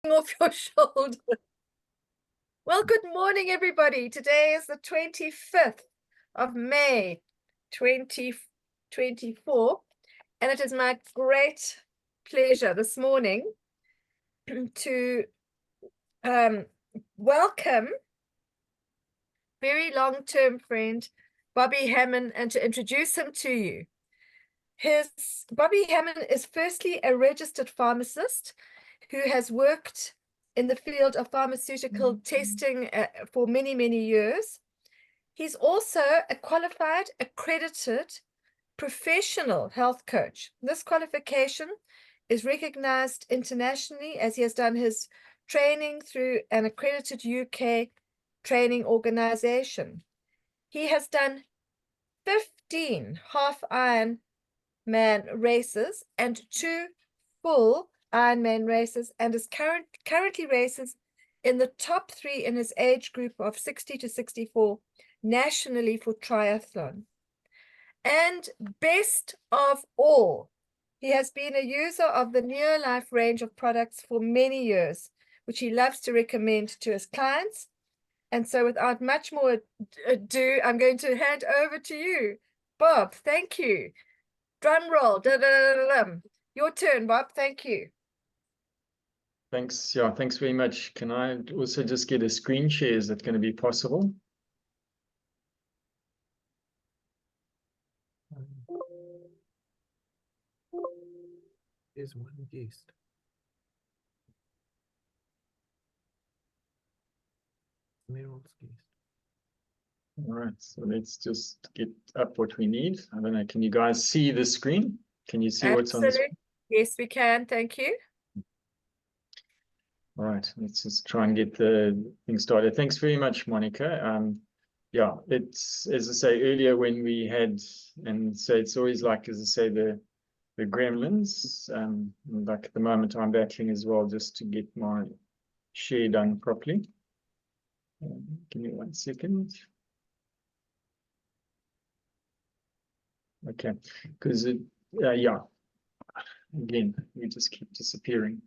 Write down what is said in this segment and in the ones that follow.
off your shoulder. Well, good morning, everybody. Today is the 25th of May, 2024, and it is my great pleasure this morning to welcome very long-term friend Bobby Hammond and to introduce him to you. Bobby Hammond is firstly a registered pharmacist who has worked in the field of pharmaceutical testing for many, many years. He's also a qualified, accredited, professional health coach. This qualification is recognized internationally as he has done his training through an accredited UK training organization. He has done 15 half Ironman races and 2 full Ironman races, and is currently races in the top 3 in his age group of 60 to 64 nationally for triathlon. And best of all, he has been a user of the Neolife range of products for many years, which he loves to recommend to his clients. And so without much more ado, I'm going to hand over to you, Bob. Thank you. Drum roll. Your turn, Bob. Thank you. Thanks. Yeah, thanks very much. Can I also just get a screen share? Is that going to be possible? There's one guest. Meryl's guest. All right, so let's just get up what we need. I don't know, can you guys see the screen? Can you see what's on the screen? Yes, we can. Thank you. All right, let's just try and get the thing started. Thanks very much, Monica. Yeah, it's, as I say earlier, when we had, and so it's always like, as I say, the gremlins. Like at the moment, I'm battling as well just to get my share done properly. Give me 1 second. Okay, because yeah, again, we just keep disappearing.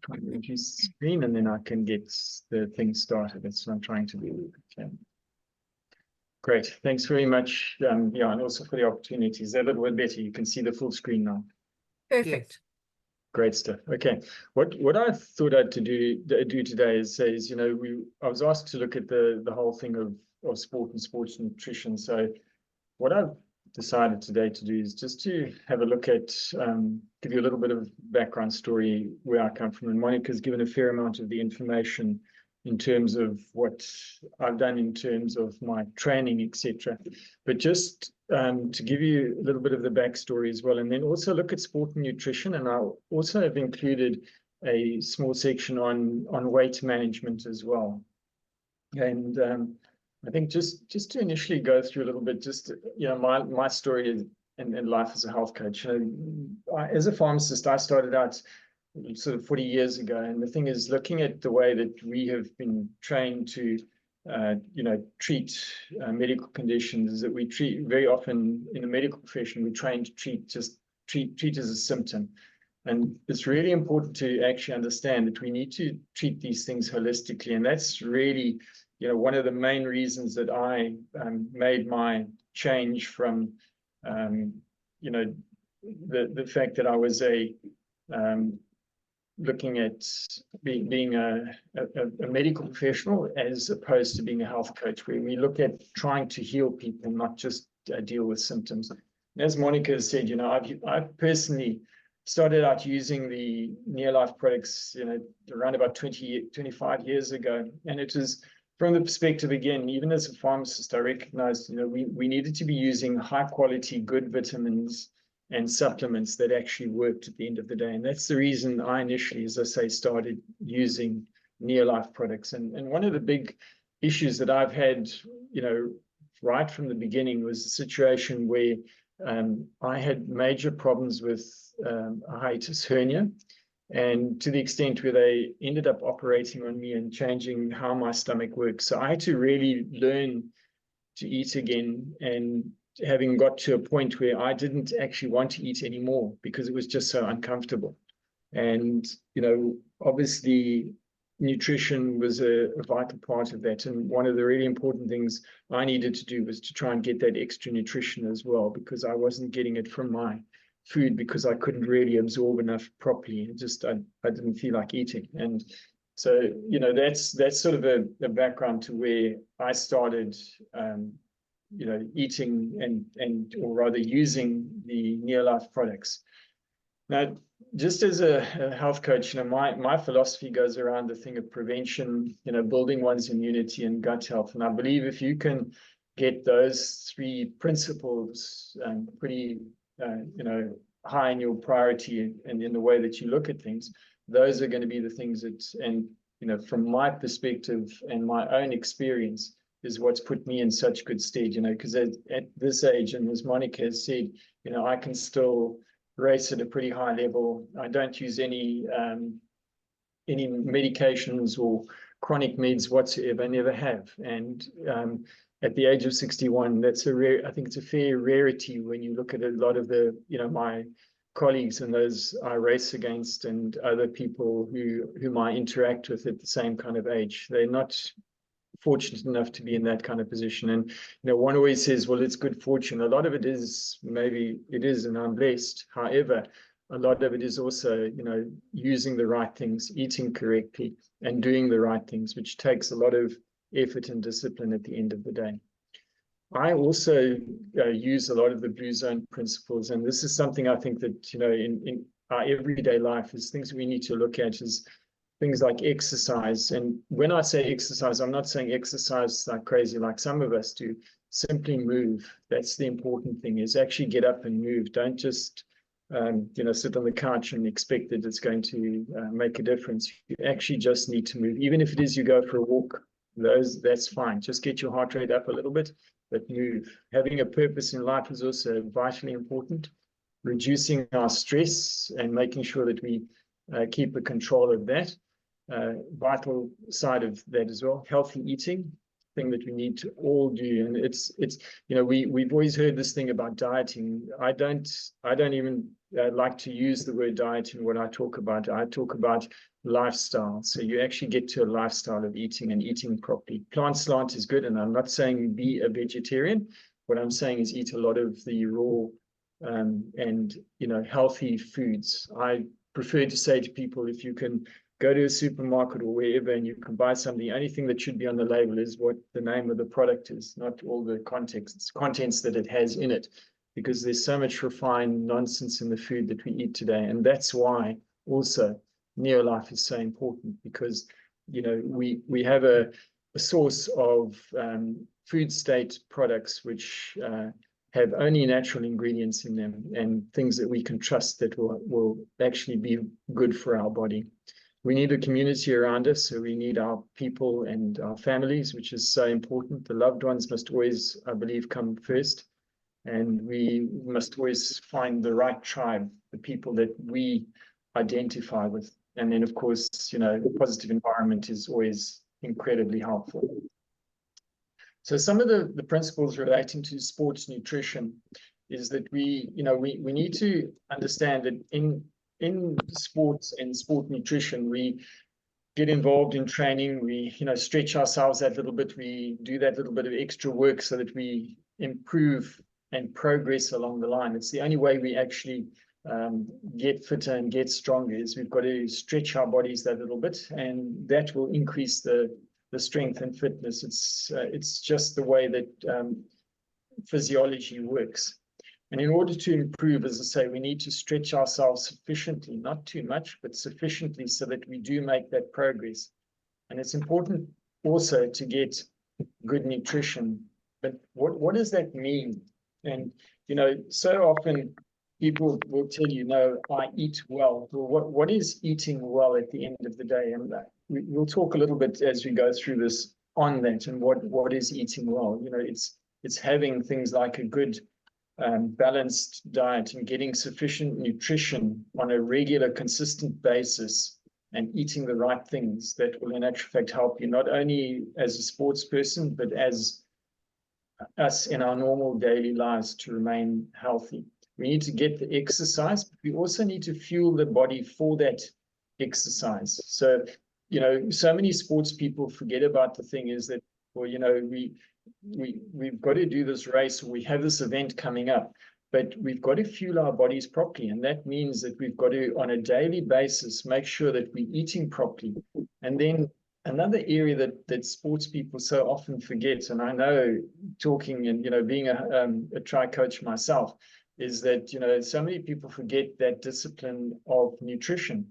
Try to reduce the screen and then I can get the thing started. That's what I'm trying to do. Okay. Great, thanks very much. Yeah, and also for the opportunity. Is that a little bit better? You can see the full screen now. Perfect. Great stuff. Okay, what I thought I'd do today is say, you know, I was asked to look at the whole thing of sport and sports nutrition. So what I've decided today to do is just to have a look at, give you a little bit of background story where I come from. And Monica's given a fair amount of the information in terms of what I've done in terms of my training, etc. But just to give you a little bit of the backstory as well, and then also look at sport and nutrition. And I also have included a small section on weight management as well. And I think just to initially go through a little bit, just, you know, my story in life as a health coach. As a pharmacist, I started out sort of 40 years ago. And the thing is, looking at the way that we have been trained to, you know, treat medical conditions, is that we treat very often in the medical profession, we train to treat as a symptom. And it's really important to actually understand that we need to treat these things holistically. And that's really, you know, one of the main reasons that I made my change from, you know, the fact that I was looking at being a medical professional as opposed to being a health coach, where we look at trying to heal people, not just deal with symptoms. And as Monica has said, you know, I've personally started out using the Neolife products, you know, around about 25 years ago. And it was from the perspective, again, even as a pharmacist, I recognized, you know, we needed to be using high quality, good vitamins and supplements that actually worked at the end of the day. And that's the reason I initially, as I say, started using Neolife products. And one of the big issues that I've had, you know, right from the beginning was the situation where I had major problems with a hiatus hernia, and to the extent where they ended up operating on me and changing how my stomach works. So I had to really learn to eat again and having got to a point where I didn't actually want to eat anymore because it was just so uncomfortable. And, you know, obviously nutrition was a vital part of that. And one of the really important things I needed to do was to try and get that extra nutrition as well, because I wasn't getting it from my food because I couldn't really absorb enough properly. I didn't feel like eating. And so, you know, that's sort of a background to where I started, you know, eating or rather using the Neolife products. Now, just as a health coach, you know, my philosophy goes around the thing of prevention, you know, building one's immunity and gut health. And I believe if you can get those three principles pretty, you know, high in your priority and in the way that you look at things, those are going to be the things that, and, you know, from my perspective and my own experience, is what's put me in such good stead, you know, because at this age, and as Monica has said, you know, I can still race at a pretty high level. I don't use any medications or chronic meds whatsoever. I never have. And at the age of 61, that's I think it's a fair rarity when you look at a lot of the, you know, my colleagues and those I race against and other people whom I interact with at the same kind of age. They're not fortunate enough to be in that kind of position. And, you know, one always says, well, it's good fortune. A lot of it is, maybe it is, and I'm blessed. However, a lot of it is also, you know, using the right things, eating correctly, and doing the right things, which takes a lot of effort and discipline at the end of the day. I also use a lot of the Blue Zone principles, and this is something I think that, you know, in our everyday life is things we need to look at is things like exercise. And when I say exercise, I'm not saying exercise like crazy, like some of us do. Simply move. That's the important thing, is actually get up and move. Don't just, you know, sit on the couch and expect that it's going to make a difference. You actually just need to move. Even if it is you go for a walk, that's fine. Just get your heart rate up a little bit, but move. Having a purpose in life is also vitally important. Reducing our stress and making sure that we keep a control of that. Vital side of that as well. Healthy eating, thing that we need to all do. And it's you know, we've always heard this thing about dieting. I don't even like to use the word diet in what I talk about. I talk about lifestyle. So you actually get to a lifestyle of eating and eating properly. Plant slant is good, and I'm not saying be a vegetarian. What I'm saying is eat a lot of the raw and, you know, healthy foods. I prefer to say to people, if you can go to a supermarket or wherever and you can buy something, the only thing that should be on the label is what the name of the product is, not all the contents that it has in it, because there's so much refined nonsense in the food that we eat today. And that's why also Neolife is so important, because, you know, we have a source of food state products which have only natural ingredients in them and things that we can trust that will actually be good for our body. We need a community around us, so we need our people and our families, which is so important. The loved ones must always, I believe, come first. And we must always find the right tribe, the people that we identify with. And then, of course, you know, a positive environment is always incredibly helpful. So some of the principles relating to sports nutrition is that we need to understand that in sports and sport nutrition, we get involved in training, we, you know, stretch ourselves that little bit, we do that little bit of extra work so that we improve and progress along the line. It's the only way we actually get fitter and get stronger, is we've got to stretch our bodies that little bit, and that will increase the strength and fitness. It's just the way that physiology works. And in order to improve, as I say, we need to stretch ourselves sufficiently, not too much, but sufficiently so that we do make that progress. And it's important also to get good nutrition. But what does that mean? And, you know, so often people will tell you, no, I eat well. Well, what is eating well at the end of the day? And we'll talk a little bit as we go through this on that, and what is eating well. You know, it's having things like a good balanced diet and getting sufficient nutrition on a regular, consistent basis, and eating the right things that will in actual fact help you not only as a sports person, but as us in our normal daily lives to remain healthy. We need to get the exercise, but we also need to fuel the body for that exercise. So, so many sports people forget about the thing is that, well, we've got to do this race, or we have this event coming up, but we've got to fuel our bodies properly. And that means that we've got to, on a daily basis, make sure that we're eating properly. And then another area that sports people so often forget, and I know talking and, being a tri coach myself, is that, so many people forget that discipline of nutrition.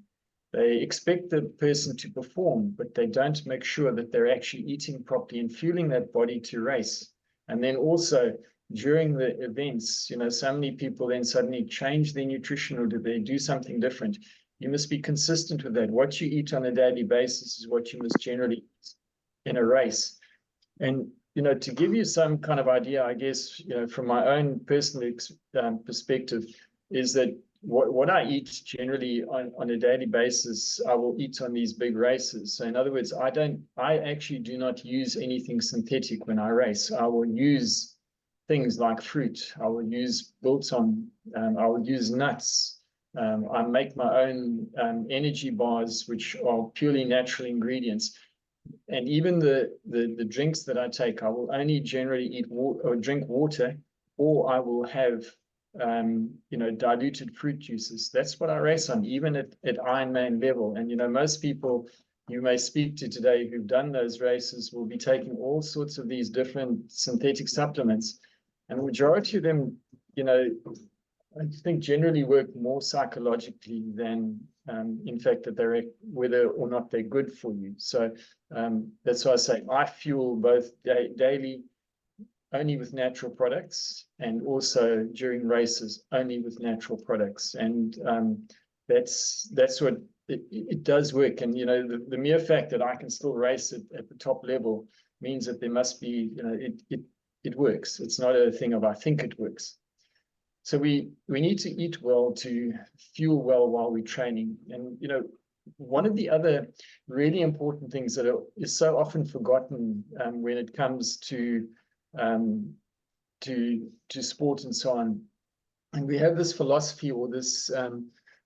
They expect the person to perform, but they don't make sure that they're actually eating properly and fueling that body to race. And then also during the events, so many people then suddenly change their nutrition, or do they do something different? You must be consistent with that. What you eat on a daily basis is what you must generally eat in a race. And, to give you some kind of idea, I guess, from my own personal perspective, is that what I eat generally on a daily basis, I will eat on these big races. So in other words, I actually do not use anything synthetic when I race. I will use things like fruit. I will use biltong. I will use nuts. I make my own energy bars, which are purely natural ingredients. And even the drinks that I take, I will only generally eat water or drink water, or I will have diluted fruit juices. That's what I race on, even at Ironman level. And most people you may speak to today who've done those races will be taking all sorts of these different synthetic supplements, and the majority of them, I think generally work more psychologically than in fact that they're whether or not they're good for you. So that's why I say I fuel both daily only with natural products, and also during races only with natural products. And that's what it does work. And the mere fact that I can still race at the top level means that there must be, it works. It's not a thing of I think it works. So we need to eat well to fuel well while we're training. And one of the other really important things that is so often forgotten when it comes to sport and so on, and we have this philosophy or this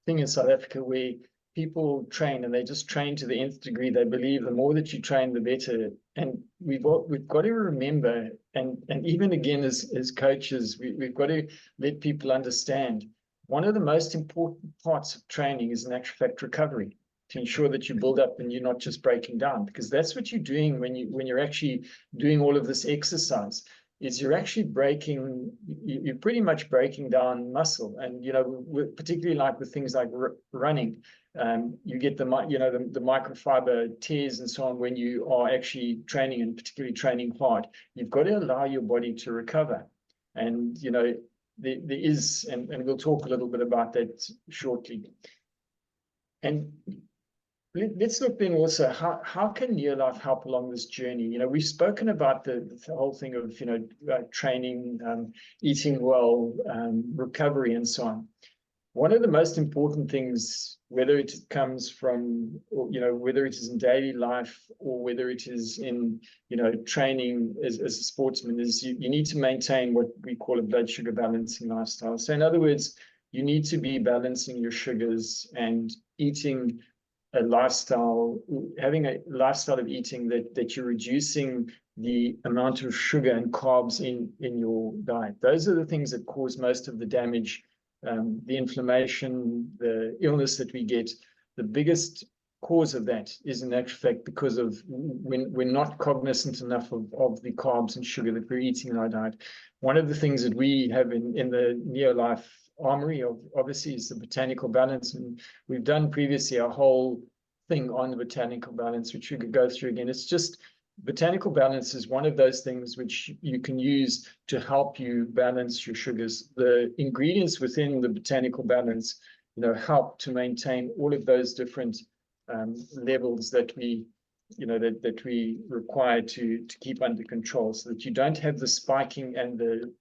thing in South Africa where people train and they just train to the nth degree. They believe the more that you train, the better. And we've got to remember, and even again as coaches, we've got to let people understand one of the most important parts of training is in actual fact recovery, to ensure that you build up and you're not just breaking down, because that's what you're doing when you're actually doing all of this exercise. Is you're actually you're pretty much breaking down muscle. And particularly like with things like running, you get the microfiber tears and so on when you are actually training, and particularly training hard. You've got to allow your body to recover. And there is, and we'll talk a little bit about that shortly. And let's look then also, how can Neolife help along this journey? We've spoken about the whole thing of, training, eating well, recovery, and so on. One of the most important things, whether it comes from, whether it is in daily life or whether it is in, training as a sportsman, is you need to maintain what we call a blood sugar balancing lifestyle. So in other words, you need to be balancing your sugars and eating having a lifestyle of eating that you're reducing the amount of sugar and carbs in your diet. Those are the things that cause most of the damage, the inflammation, the illness that we get. The biggest cause of that is in actual fact because of when we're not cognizant enough of the carbs and sugar that we're eating in our diet. One of the things that we have in the Neolife armory obviously is the botanical balance, and we've done previously a whole thing on the botanical balance, which we could go through again. It's just botanical balance is one of those things which you can use to help you balance your sugars. The ingredients within the botanical balance, help to maintain all of those different levels that we require to keep under control, so that you don't have the spiking and the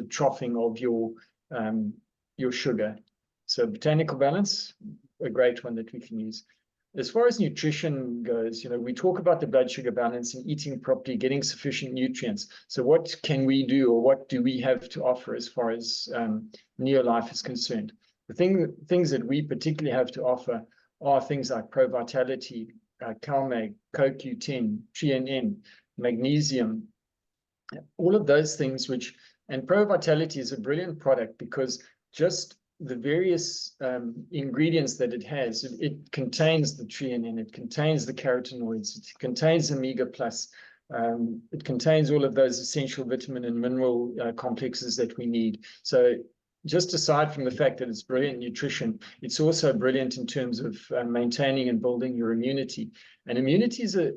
troughing of your sugar. So botanical balance, a great one that we can use. as far as nutrition goes, we talk about the blood sugar balance and eating properly, getting sufficient nutrients. So what can we do, or what do we have to offer as far as Neolife is concerned? The things that we particularly have to offer are things like Pro Vitality, CalMag, CoQ10, TNN, magnesium, all of those things and Pro Vitality is a brilliant product because just the various ingredients that it has, it contains the TNN, it contains the carotenoids, it contains omega plus, it contains all of those essential vitamin and mineral complexes that we need. So just aside from the fact that it's brilliant nutrition, it's also brilliant in terms of maintaining and building your immunity. And immunity is a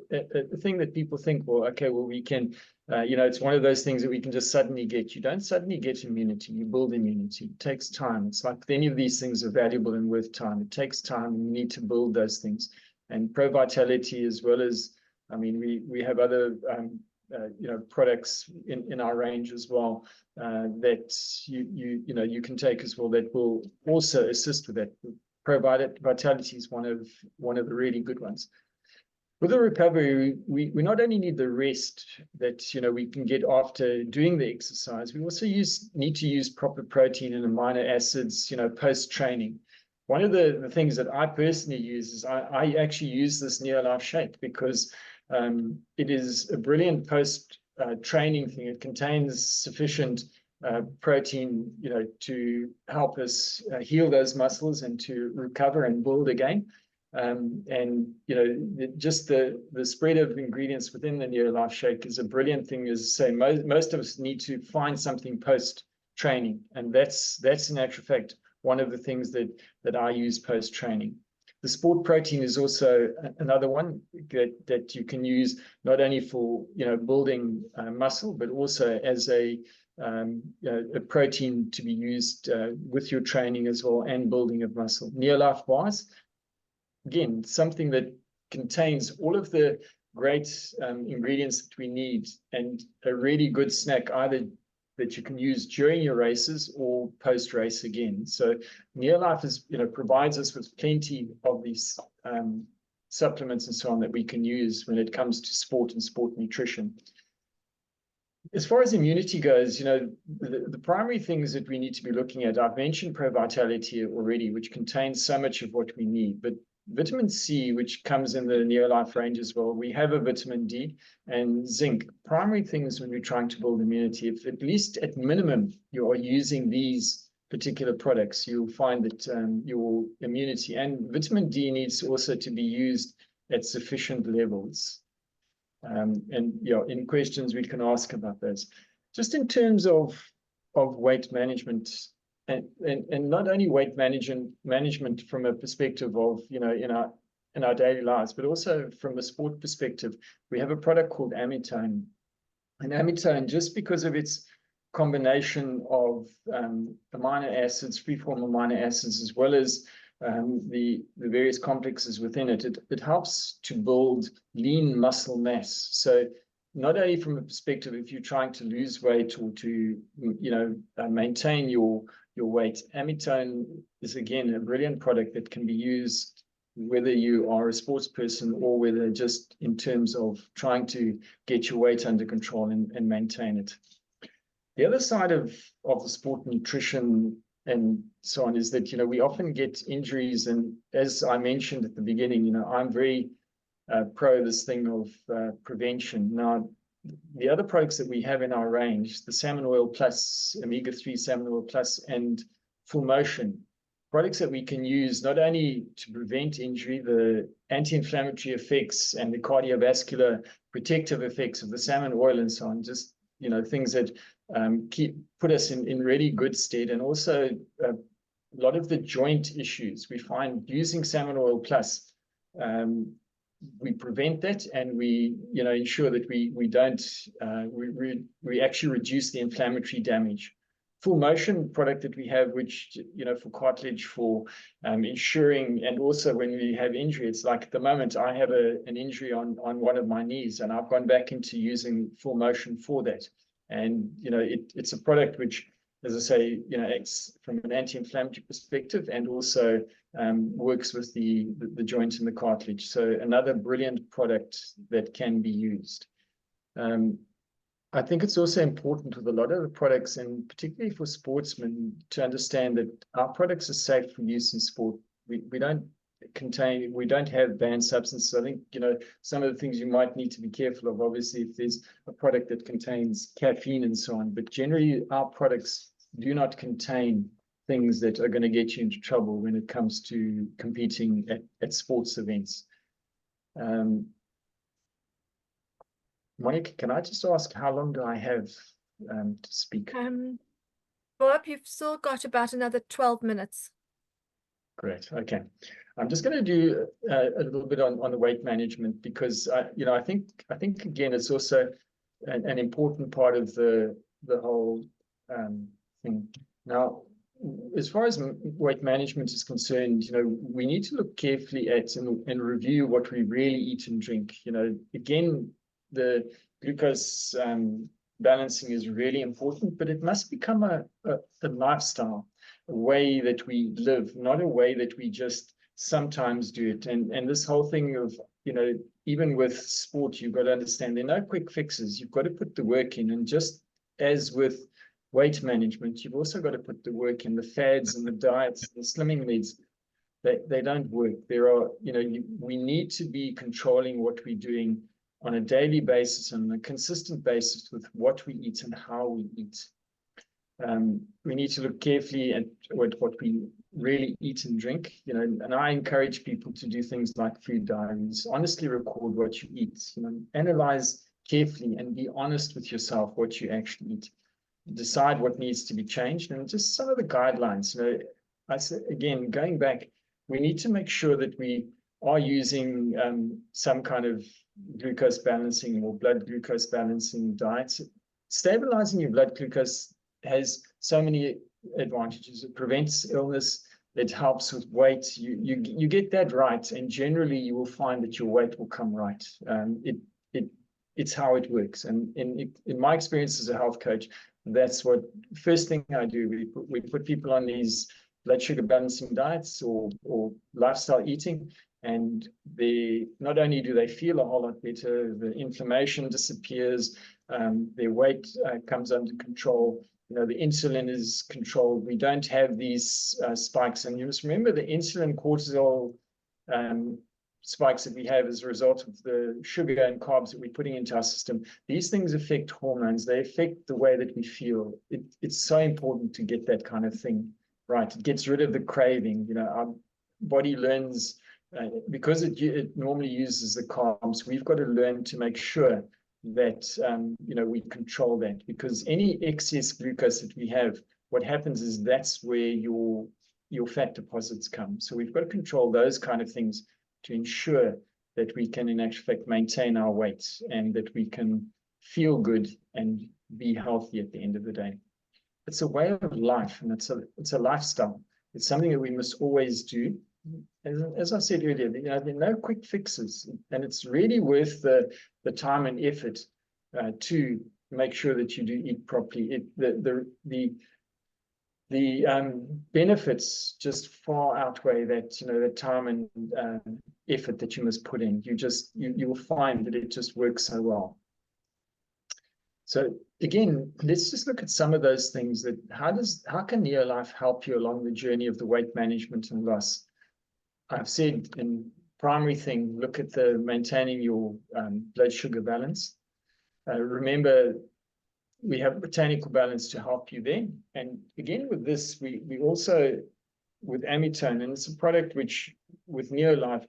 thing that people think, well, okay, well, we can, it's one of those things that we can just suddenly get. You don't suddenly get immunity, you build immunity. It takes time. It's like any of these things are valuable and worth time. It takes time, and you need to build those things. And Pro Vitality, as well as, we have other products in our range as well that you can take as well that will also assist with that. Pro Vitality is one of the really good ones. With the recovery, we not only need the rest that we can get after doing the exercise, we also need to use proper protein and amino acids post training. One of the things that I personally use is I actually use this Neolife shake because it is a brilliant post training thing. It contains sufficient protein to help us heal those muscles and to recover and build again. Just the spread of ingredients within the Neolife shake is a brilliant thing. As I say, most of us need to find something post training, and that's in actual fact one of the things that I use post training. The sport protein is also another one that you can use not only for building muscle, but also as a protein to be used with your training as well and building of muscle. Neolife bars, again, something that contains all of the great ingredients that we need, and a really good snack either that you can use during your races or post-race again. So Neolife is, provides us with plenty of these supplements and so on that we can use when it comes to sport and sport nutrition. As far as immunity goes, the primary things that we need to be looking at, I've mentioned Pro Vitality already, which contains so much of what we need, but vitamin C, which comes in the Neolife range as well, we have a vitamin D and zinc. Primary things when we're trying to build immunity, if at least at minimum you are using these particular products, you'll find that your immunity, and vitamin D needs also to be used at sufficient levels. In questions we can ask about those. Just in terms of weight management, and not only weight management from a perspective of in our daily lives, but also from a sport perspective, we have a product called Amitone. And Amitone, just because of its combination of amino acids, free-form amino acids, as well as the various complexes within it, it helps to build lean muscle mass. So not only from a perspective if you're trying to lose weight or to maintain your weight, Amitone is again a brilliant product that can be used whether you are a sports person or whether just in terms of trying to get your weight under control and maintain it. The other side of the sport nutrition and so on is that we often get injuries, and as I mentioned at the beginning, I'm very pro this thing of prevention. Now, the other products that we have in our range, the Salmon Oil Plus, Omega-3 Salmon Oil Plus, and Full Motion, products that we can use not only to prevent injury, the anti-inflammatory effects and the cardiovascular protective effects of the salmon oil and so on, just things that put us in really good stead, and also a lot of the joint issues we find using Salmon Oil Plus. We prevent that, and we ensure that we don't we actually reduce the inflammatory damage. Full Motion product that we have, which for cartilage, for ensuring, and also when we have injury, it's like at the moment I have an injury on one of my knees, and I've gone back into using Full Motion for that. And it's a product which as I say, you know, acts from an anti-inflammatory perspective, and also works with the joint and the cartilage. So another brilliant product that can be used. I think it's also important with a lot of the products, and particularly for sportsmen, to understand that our products are safe for use in sport. We don't have banned substances. I think, you know, some of the things you might need to be careful of, obviously, if there's a product that contains caffeine and so on, but generally our products do not contain things that are going to get you into trouble when it comes to competing at sports events. Monica, can I just ask, how long do I have to speak? Bob, you've still got about another 12 minutes. Great. Okay. I'm just going to do a little bit on the weight management, because you know, I think again, it's also an important part of the whole thing. Now, as far as weight management is concerned, you know, we need to look carefully at and review what we really eat and drink. You know, again, the glucose balancing is really important, but it must become a lifestyle, a way that we live, not a way that we just sometimes do it. And this whole thing of, you know, even with sport, you've got to understand there are no quick fixes. You've got to put the work in. And just as with weight management, you've also got to put the work in. The fads and the diets, the slimming leads, they don't work. There are, you know, we need to be controlling what we're doing on a daily basis and a consistent basis with what we eat and how we eat. We need to look carefully at what we really eat and drink, you know, and I encourage people to do things like food diaries. Honestly record what you eat, you know, analyze carefully and be honest with yourself what you actually eat. Decide what needs to be changed, and just some of the guidelines. You know, I say again, going back, we need to make sure that we are using some kind of glucose balancing or blood glucose balancing diets. Stabilizing your blood glucose has so many advantages. It prevents illness. It helps with weight. You get that right, and generally you will find that your weight will come right. It's how it works. And in my experience as a health coach, that's what first thing I do. We put people on these blood sugar balancing diets or lifestyle eating, and they not only do they feel a whole lot better, the inflammation disappears, their weight comes under control. You know, the insulin is controlled. We don't have these spikes. And you must remember the insulin cortisol spikes that we have as a result of the sugar and carbs that we're putting into our system. These things affect hormones. They affect the way that we feel. It's so important to get that kind of thing right. It gets rid of the craving. You know, our body learns, because it normally uses the carbs, we've got to learn to make sure that you know, we control that, because any excess glucose that we have, what happens is that's where your fat deposits come. So we've got to control those kind of things to ensure that we can in actual fact maintain our weight and that we can feel good and be healthy at the end of the day. It's a way of life, and it's a lifestyle. It's something that we must always do. As I said earlier, you know, there are no quick fixes, and it's really worth the time and effort to make sure that you do eat properly. The benefits just far outweigh that, you know, the time and effort that you must put in. You will find that it just works so well. So again, let's just look at some of those things. That how can Neolife help you along the journey of the weight management and loss? I've said in primary thing, look at the maintaining your blood sugar balance. Remember, we have botanical balance to help you there. And again, with this, we also, with Amitone, and it's a product which with Neolife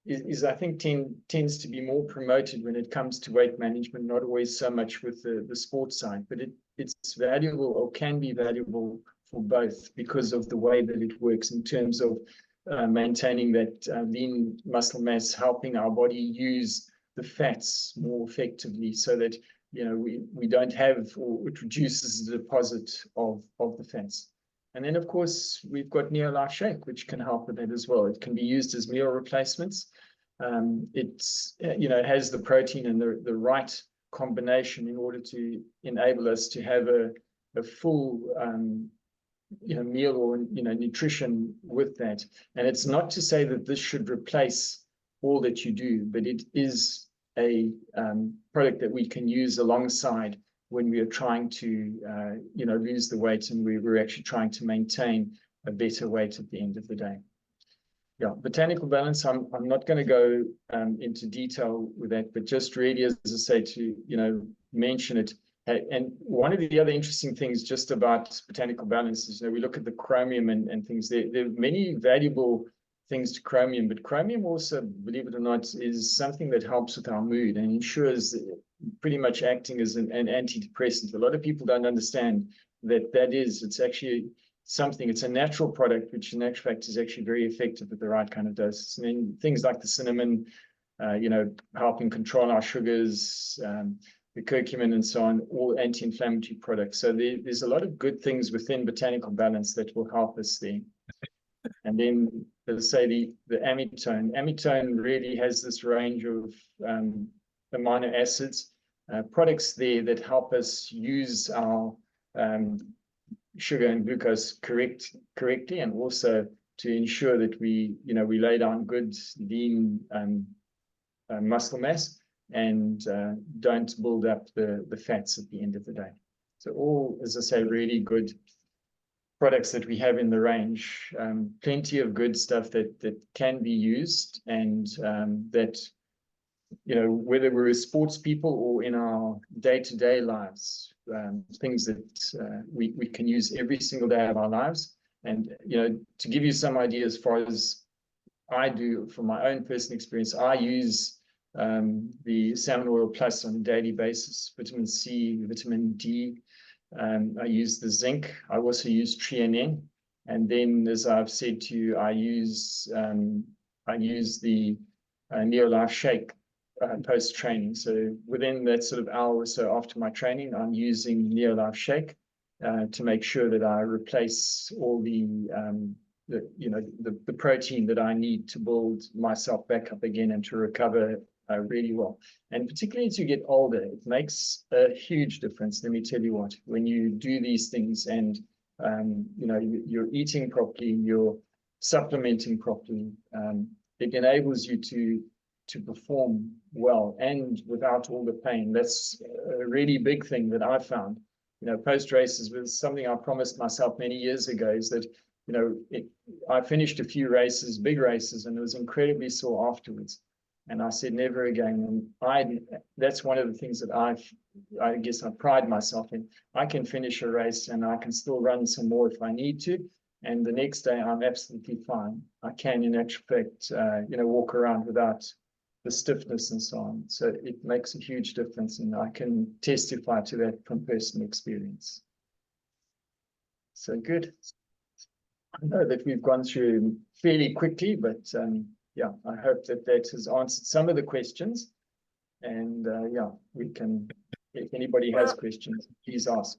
is I think tends to be more promoted when it comes to weight management, not always so much with the sports side, but it's valuable, or can be valuable for both, because of the way that it works in terms of maintaining that lean muscle mass, helping our body use the fats more effectively, so that, you know, we don't have, or it reduces the deposit of the fats. And then, of course, we've got Neolife Shake, which can help with that as well. It can be used as meal replacements. It's, you know, has the protein and the right combination in order to enable us to have a a full meal or nutrition with that. And it's not to say that this should replace all that you do, but it is a product that we can use alongside when we are trying to lose the weight, and we're actually trying to maintain a better weight at the end of the day. Yeah, botanical balance, I'm not going to go into detail with that, but just really, as I say, to mention it. And one of the other interesting things just about botanical balance is, we look at the chromium and things. There are many valuable things to chromium, but chromium also, believe it or not, is something that helps with our mood and ensures pretty much acting as an antidepressant. A lot of people don't understand that it's actually something, it's a natural product, which in actual fact is actually very effective with the right kind of doses. And then things like the cinnamon, helping control our sugars, the curcumin and so on, all anti-inflammatory products. So there's a lot of good things within botanical balance that will help us there. And then, let's say the amitone. Amitone really has this range of amino acids, products there that help us use our sugar and glucose correctly, and also to ensure that we lay down good lean muscle mass and don't build up the fats at the end of the day. So all, as I say, really good products that we have in the range, plenty of good stuff that can be used, and that whether we're sports people or in our day-to-day lives, things that we can use every single day of our lives. And to give you some idea, as far as I do from my own personal experience, I use the Salmon Oil Plus on a daily basis, vitamin C, vitamin D. I use the zinc. I also use Trianen. And then, as I've said to you, I use the Neolife Shake post-training. So within that sort of hour or so after my training, I'm using Neolife Shake to make sure that I replace all the protein that I need to build myself back up again and to recover really well. And particularly as you get older, it makes a huge difference. Let me tell you what, when you do these things and you're eating properly, you're supplementing properly, it enables you to perform well and without all the pain. That's a really big thing that I found. Post races was something I promised myself many years ago, is that I finished a few races, big races, and it was incredibly sore afterwards. And I said, never again. And that's one of the things that I guess I pride myself in. I can finish a race and I can still run some more if I need to. And the next day I'm absolutely fine. I can, in actual fact, walk around without the stiffness and so on. So it makes a huge difference, and I can testify to that from personal experience. So good. I know that we've gone through fairly quickly, but yeah, I hope that has answered some of the questions. And yeah, we can, if anybody has questions, please ask.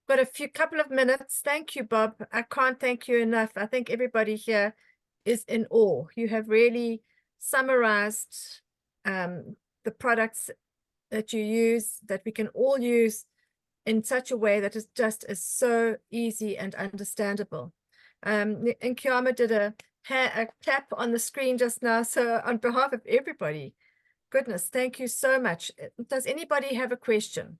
Got a couple of minutes. Thank you, Bob. I can't thank you enough. I think everybody here is in awe. You have really summarized the products that you use, that we can all use in such a way that is so easy and understandable. Nkiama did a tap on the screen just now. So on behalf of everybody, goodness, thank you so much. Does anybody have a question?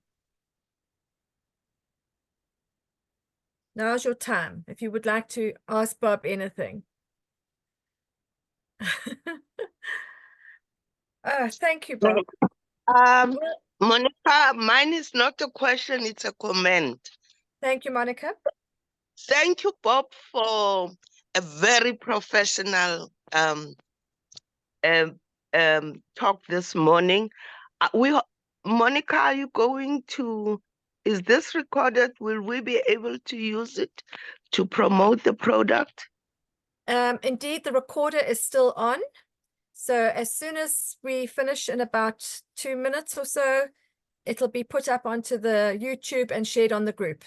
Now's your time, if you would like to ask Bob anything. Oh, thank you, Bob. Monica, mine is not a question, it's a comment. Thank you, Monica. Thank you, Bob, for a very professional talk this morning. Monica, are you going to, is this recorded? Will we be able to use it to promote the product? Indeed, the recorder is still on. So as soon as we finish in about 2 minutes or so, it'll be put up onto the YouTube and shared on the group.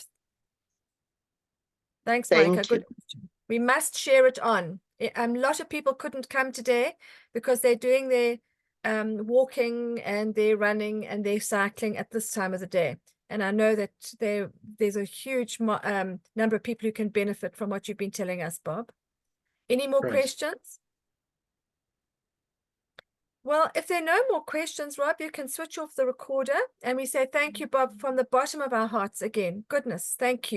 Thanks, Monica. Good question. We must share it on. A lot of people couldn't come today because they're doing their walking and they're running and they're cycling at this time of the day. And I know that there's a huge number of people who can benefit from what you've been telling us, Bob. Any more Great. questions? Well, if there are no more questions, Rob, you can switch off the recorder, and we say thank you, Bob, from the bottom of our hearts again. Goodness, thank you.